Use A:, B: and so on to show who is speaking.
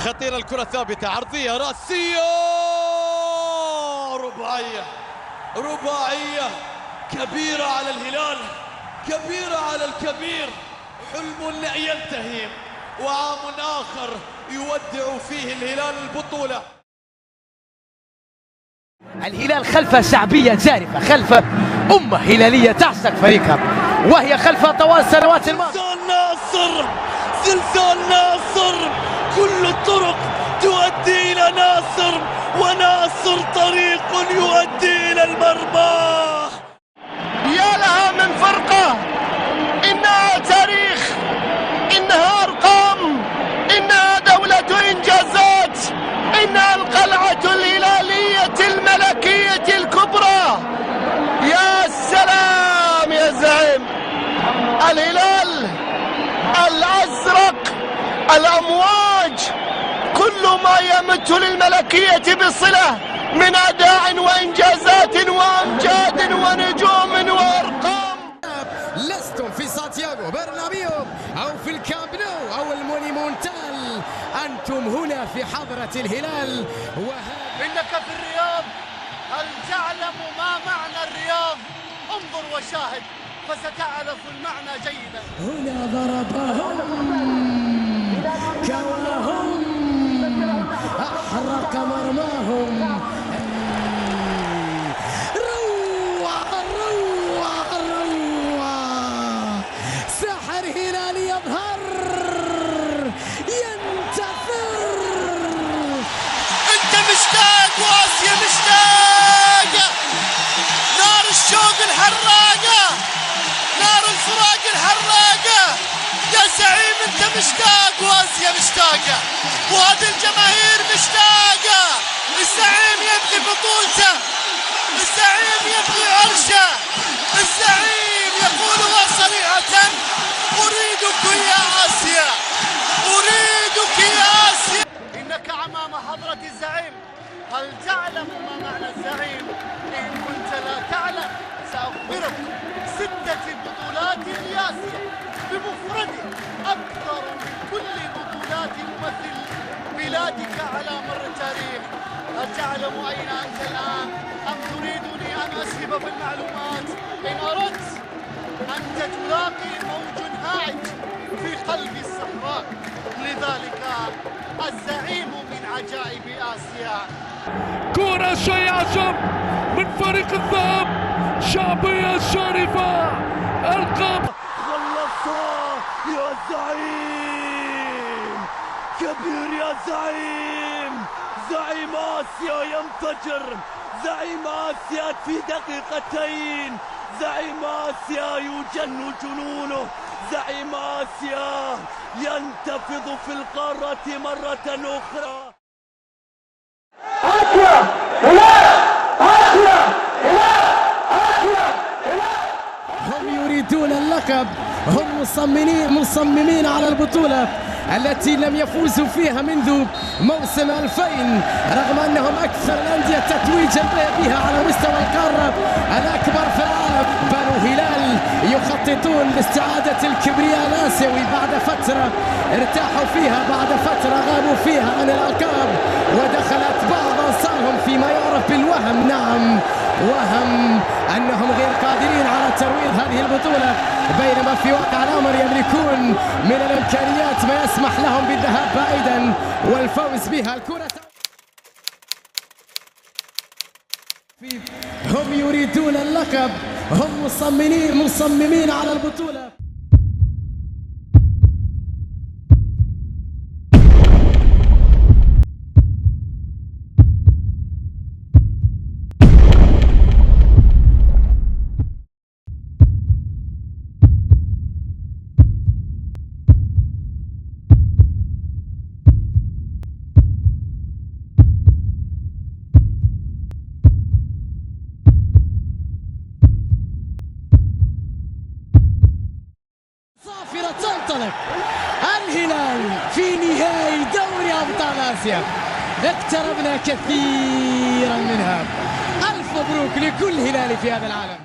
A: خطيرة الكرة ثابتة، عرضية راسية، رباعية كبيرة على الهلال، كبيرة على الكبير. حلم لا ينتهي وعام آخر يودع فيه الهلال البطولة.
B: الهلال خلف شعبية جارفة، خلف أمة هلالية تعشق فريقها، وهي خلف طوال السنوات الماضية.
A: زلزال ناصر، كل الطرق تؤدي إلى ناصر، وناصر طريق يؤدي إلى المرمى.
C: يا لها من فرقة، إنها تاريخ، إنها أرقام، إنها دولة إنجازات، إنها القلعة الهلالية الملكية الكبرى. يا سلام يا زعيم، الهلال الأزرق، الأمواج، كل ما يمت للملكية بصلة من أداء وإنجازات وأمجاد ونجوم وأرقام.
B: لستم في سانتياغو برنابيو أو في الكامب نو أو المونيمونتال، أنتم هنا في حضرة الهلال.
C: إنك في الرياض، هل تعلم ما معنى الرياض؟ انظر وشاهد فستعرف المعنى جيدا.
B: هنا ضربهم كواهم، أحرق مرماهم. روعة روعة روعة، ساحر هلالي يظهر ينتصر.
C: انت مشتاق واسيا مشتاقة، نار الشوق الحراقة، نار الفراق الحراقة. يا زعيم انت مشتاق واسيا مشتاقة، وهذه الجماهير مشتاقة. الزعيم يبغي بطولته، الزعيم يبغي عرشه، الزعيم يقول صريحة: أريدك يا آسيا، أريدك يا آسيا. إنك أمام حضرة الزعيم. هل تعلم ما معنى الزعيم؟ إن كنت لا تعلم سأخبرك. 6 بطولات لآسيا بمفرده، أكثر من كل بطولات ممثل بلادك على مر التاريخ. هل تعلم أين أنت الآن؟ أم تريدني أن أسهب في المعلومات؟ إن أردت أنت تلاقي موج هائج في قلب الصحراء. لذلك الزعيم من عجائب آسيا.
D: كرة شيعة من فريق الذهب، شعبية شريفة، ألقاب.
A: خلصها يا زعيم، كبير يا زعيم، زعيم آسيا ينفجر، زعيم آسيا في دقيقتين، زعيم آسيا يجن جنونه، زعيم آسيا ينتفض في القارة مرة أخرى.
E: آسيا هلال، آسيا هلال، آسيا هلال.
B: هم يريدون اللقب، هم مصممين على البطولة التي لم يفوزوا فيها منذ موسم 2000، رغم أنهم أكثر الأندية تتويجا بها على مستوى القارة الأكبر في العالم. بنو هلال يخططون لاستعادة الكبرياء الآسيوي بعد فترة ارتاحوا فيها، بعد فترة غابوا فيها عن الألقاب، ودخلت بعض أنصارهم فيما يعرف بالوهم. نعم، وهم أنهم غير قادرين على ترويض هذه البطولة، بينما في واقع الأمر يملكون من الإمكانيات ما يسمح لهم بالذهاب بعيدا والفوز بها. الكرة هم يريدون اللقب، هم مصممين على البطولة. تنطلق الهلال في نهائي دوري أبطال آسيا، اقتربنا كثيرا منها. ألف مبروك لكل هلالي في هذا العالم.